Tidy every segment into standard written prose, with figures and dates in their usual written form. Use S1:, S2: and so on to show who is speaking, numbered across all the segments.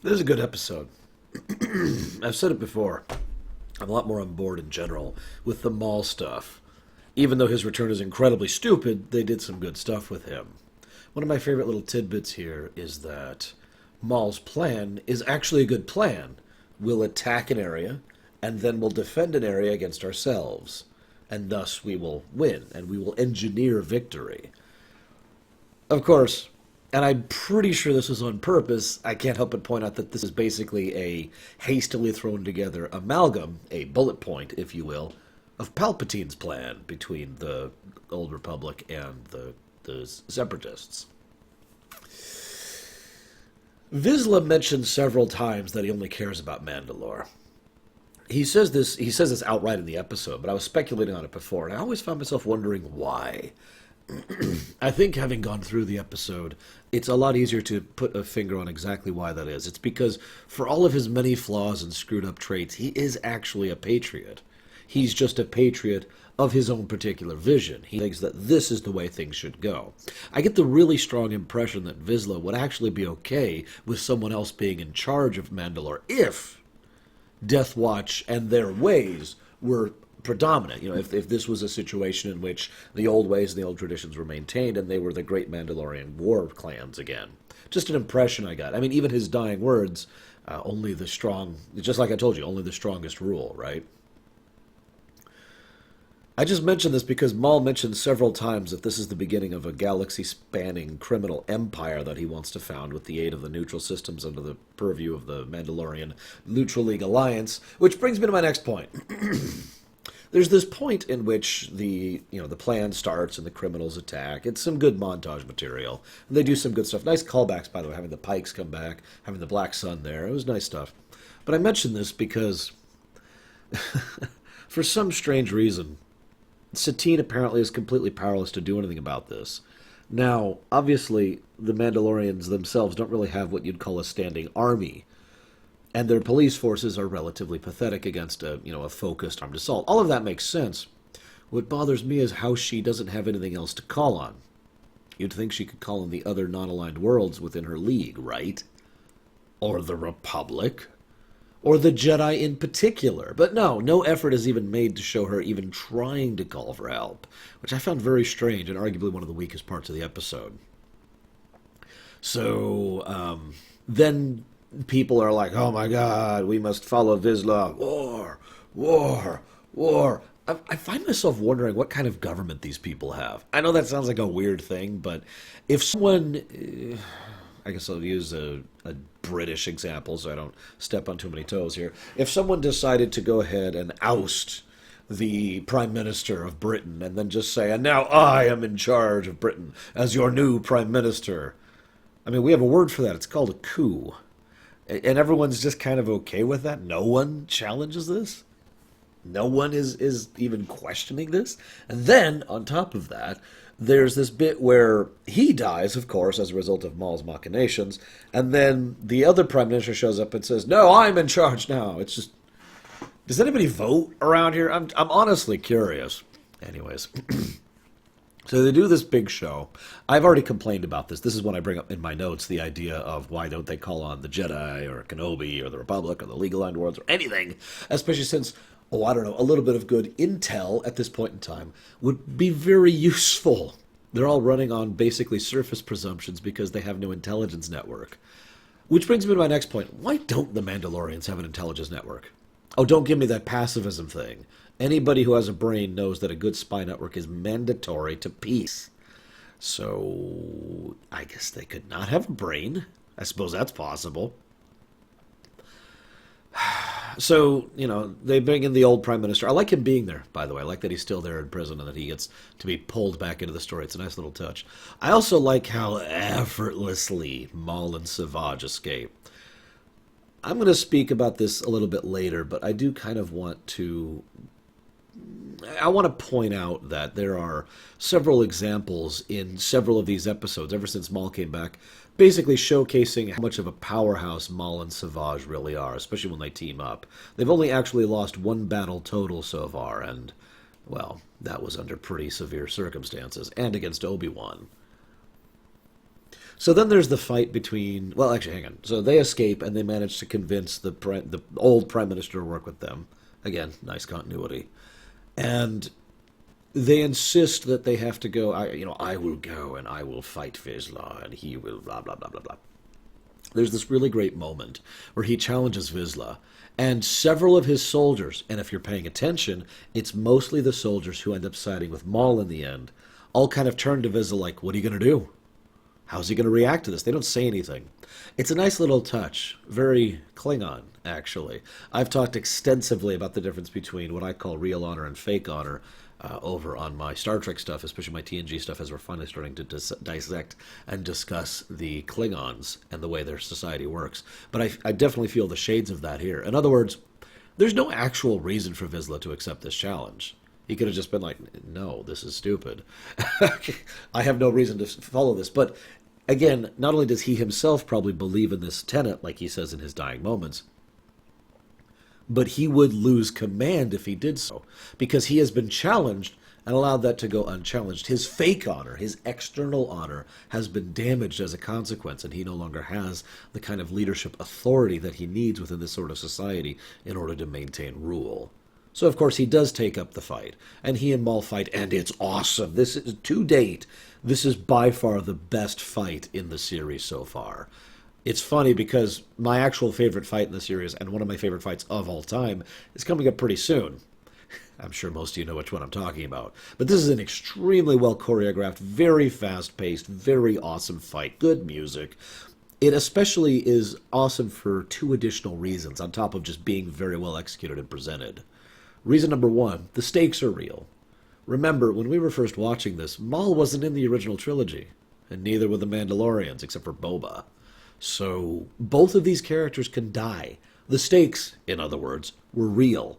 S1: This is a good episode. I've said it before. I'm a lot more on board in general with the Maul stuff. Even though his return is incredibly stupid, they did some good stuff with him. One of my favorite little tidbits here is that Maul's plan is actually a good plan. We'll attack an area, and then we'll defend an area against ourselves. And thus we will win, and we will engineer victory. Of course, and I'm pretty sure this was on purpose, I can't help but point out that this is basically a hastily thrown together amalgam, a bullet point, if you will, of Palpatine's plan between the Old Republic and the Separatists. Vizsla mentions several times that he only cares about Mandalore. He says this outright in the episode, but I was speculating on it before, and I always found myself wondering why. I think having gone through the episode, it's a lot easier to put a finger on exactly why that is. It's because, for all of his many flaws and screwed up traits, he is actually a patriot. He's just a patriot of his own particular vision. He thinks that this is the way things should go. I get the really strong impression that Vizsla would actually be okay with someone else being in charge of Mandalore if Death Watch and their ways were predominant. If this was a situation in which the old ways and the old traditions were maintained and they were the great Mandalorian war clans again. Just an impression I got. I mean, even his dying words, only the strong, just like I told you, only the strongest rule, right? I just mentioned this because Maul mentioned several times that this is the beginning of a galaxy-spanning criminal empire that he wants to found with the aid of the neutral systems under the purview of the Mandalorian Neutral League Alliance, which brings me to my next point. There's this point in which the plan starts and the criminals attack. It's some good montage material. And they do some good stuff. Nice callbacks, by the way, having the Pikes come back, having the Black Sun there. It was nice stuff. But I mention this because, for some strange reason, Satine apparently is completely powerless to do anything about this. Now, obviously, the Mandalorians themselves don't really have what you'd call a standing army, and their police forces are relatively pathetic against a focused armed assault. All of that makes sense. What bothers me is how she doesn't have anything else to call on. You'd think she could call on the other non-aligned worlds within her league, right? Or the Republic? Or the Jedi in particular. But no effort is even made to show her even trying to call for help, which I found very strange and arguably one of the weakest parts of the episode. So, then people are like, oh my god, we must follow Vizsla. War, war, war. I find myself wondering what kind of government these people have. I know that sounds like a weird thing, but if someone... I guess I'll use a British example so I don't step on too many toes here. If someone decided to go ahead and oust the Prime Minister of Britain and then just say, and now I am in charge of Britain as your new Prime Minister. I mean, we have a word for that. It's called a coup. And everyone's just kind of okay with that. No one challenges this. No one is even questioning this. And then, on top of that, there's this bit where he dies, of course, as a result of Maul's machinations, and then the other Prime Minister shows up and says, no, I'm in charge now. It's just... Does anybody vote around here? I'm honestly curious. Anyways. So they do this big show. I've already complained about this. This is what I bring up in my notes, the idea of why don't they call on the Jedi or Kenobi or the Republic or the League Aligned Worlds or anything, especially since... I don't know, a little bit of good intel at this point in time would be very useful. They're all running on basically surface presumptions because they have no intelligence network. Which brings me to my next point. Why don't the Mandalorians have an intelligence network? Oh, don't give me that pacifism thing. Anybody who has a brain knows that a good spy network is mandatory to peace. So, I guess they could not have a brain. I suppose that's possible. So, they bring in the old Prime Minister. I like him being there, by the way. I like that he's still there in prison and that he gets to be pulled back into the story. It's a nice little touch. I also like how effortlessly Maul and Savage escape. I'm going to speak about this a little bit later, but I do kind of want to point out that there are several examples in several of these episodes, ever since Maul came back, basically showcasing how much of a powerhouse Maul and Savage really are, especially when they team up. They've only actually lost one battle total so far, and, well, that was under pretty severe circumstances, and against Obi-Wan. So then there's the fight between. Well, actually, hang on. So they escape and they manage to convince the old prime minister to work with them. Again, nice continuity. And they insist that they have to go. I will go and I will fight Vizsla, and he will blah blah blah blah blah. There's this really great moment where he challenges Vizsla, and several of his soldiers, and if you're paying attention, it's mostly the soldiers who end up siding with Maul in the end, all kind of turn to Vizsla like, what are you going to do? How's he going to react to this? They don't say anything. It's a nice little touch. Very Klingon, actually. I've talked extensively about the difference between what I call real honor and fake honor over on my Star Trek stuff, especially my TNG stuff, as we're finally starting to dissect and discuss the Klingons and the way their society works. But I definitely feel the shades of that here. In other words, there's no actual reason for Vizsla to accept this challenge. He could have just been like, no, this is stupid. I have no reason to follow this. But again, not only does he himself probably believe in this tenet, like he says in his dying moments, but he would lose command if he did so, because he has been challenged and allowed that to go unchallenged. His fake honor, his external honor, has been damaged as a consequence, and he no longer has the kind of leadership authority that he needs within this sort of society in order to maintain rule. So, of course, he does take up the fight, and he and Maul fight, and it's awesome. This is, to date, this is by far the best fight in the series so far. It's funny because my actual favorite fight in the series, and one of my favorite fights of all time, is coming up pretty soon. I'm sure most of you know which one I'm talking about. But this is an extremely well choreographed, very fast-paced, very awesome fight. Good music. It especially is awesome for two additional reasons, on top of just being very well executed and presented. Reason number one, the stakes are real. Remember, when we were first watching this, Maul wasn't in the original trilogy, and neither were the Mandalorians, except for Boba. So, both of these characters can die. The stakes, in other words, were real.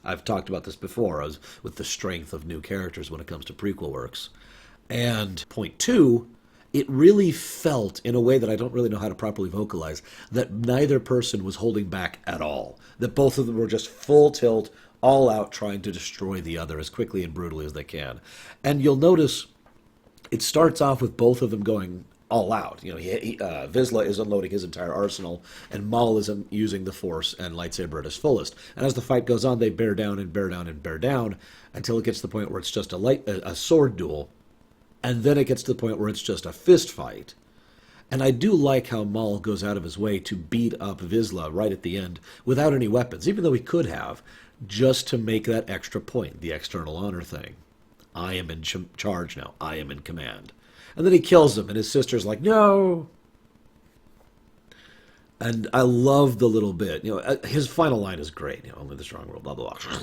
S1: I've talked about this before, as with the strength of new characters when it comes to prequel works. And point two, it really felt, in a way that I don't really know how to properly vocalize, that neither person was holding back at all. That both of them were just full tilt, all out, trying to destroy the other as quickly and brutally as they can. And you'll notice it starts off with both of them going all out. You know, Vizsla is unloading his entire arsenal, and Maul is using the Force and lightsaber at his fullest. And as the fight goes on, they bear down and bear down and bear down until it gets to the point where it's just a sword duel, and then it gets to the point where it's just a fist fight. And I do like how Maul goes out of his way to beat up Vizsla right at the end without any weapons, even though he could have, just to make that extra point, the external honor thing. I am in charge now. I am in command. And then he kills him, and his sister's like, no! And I love the little bit. You know, his final line is great. You know, only the strong will, blah, blah, blah.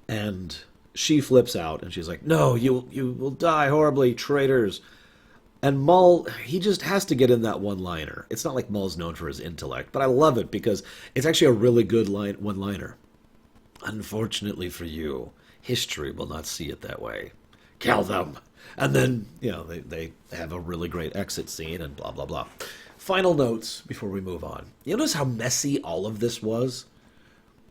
S1: And she flips out, and she's like, no, you will die horribly, traitors. And Maul, he just has to get in that one-liner. It's not like Maul's known for his intellect, but I love it because it's actually a really good one-liner. Unfortunately for you, history will not see it that way. Kill them! And then, you know, they have a really great exit scene and blah, blah, blah. Final notes before we move on. You notice how messy all of this was?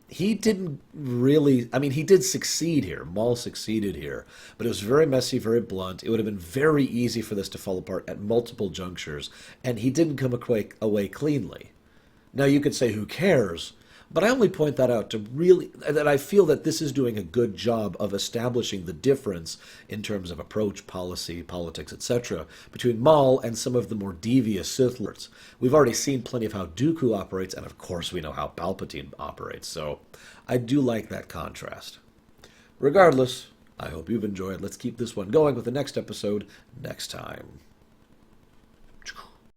S1: He didn't really... I mean, he did succeed here. Maul succeeded here. But it was very messy, very blunt. It would have been very easy for this to fall apart at multiple junctures. And he didn't come away cleanly. Now, you could say, who cares? But I only point that out to really, that I feel that this is doing a good job of establishing the difference in terms of approach, policy, politics, etc., between Maul and some of the more devious Sith Lords. We've already seen plenty of how Dooku operates, and of course we know how Palpatine operates, so I do like that contrast. Regardless, I hope you've enjoyed. Let's keep this one going with the next episode next time.